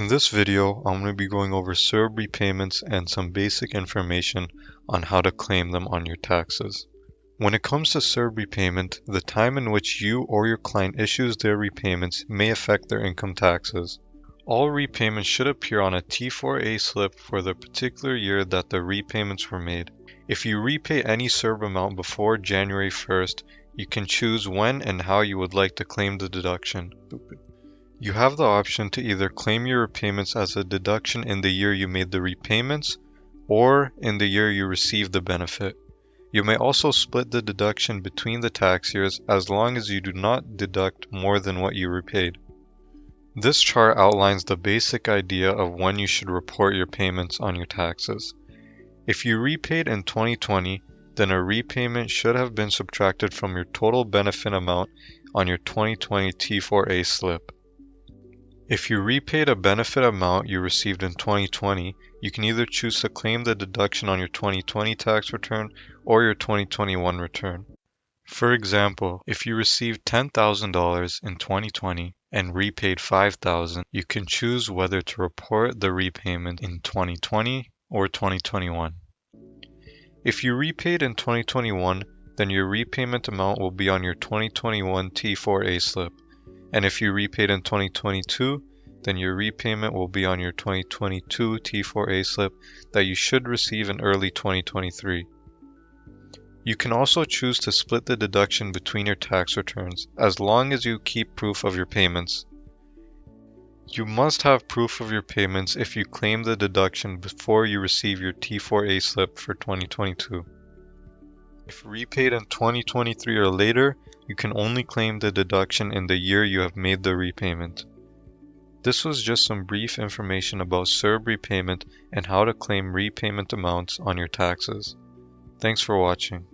In this video, I'm going to be going over CERB repayments and some basic information on how to claim them on your taxes. When it comes to CERB repayment, the time in which you or your client issues their repayments may affect their income taxes. All repayments should appear on a T4A slip for the particular year that the repayments were made. If you repay any CERB amount before January 1st, you can choose when and how you would like to claim the deduction. You have the option to either claim your repayments as a deduction in the year you made the repayments or in the year you received the benefit. You may also split the deduction between the tax years as long as you do not deduct more than what you repaid. This chart outlines the basic idea of when you should report your payments on your taxes. If you repaid in 2020, then a repayment should have been subtracted from your total benefit amount on your 2020 T4A slip. If you repaid a benefit amount you received in 2020, you can either choose to claim the deduction on your 2020 tax return or your 2021 return. For example, if you received $10,000 in 2020 and repaid $5,000, you can choose whether to report the repayment in 2020 or 2021. If you repaid in 2021, then your repayment amount will be on your 2021 T4A slip. And if you repaid in 2022, then your repayment will be on your 2022 T4A slip that you should receive in early 2023. You can also choose to split the deduction between your tax returns as long as you keep proof of your payments. You must have proof of your payments if you claim the deduction before you receive your T4A slip for 2022. If repaid in 2023 or later, you can only claim the deduction in the year you have made the repayment. This was just some brief information about CERB repayment and how to claim repayment amounts on your taxes. Thanks for watching.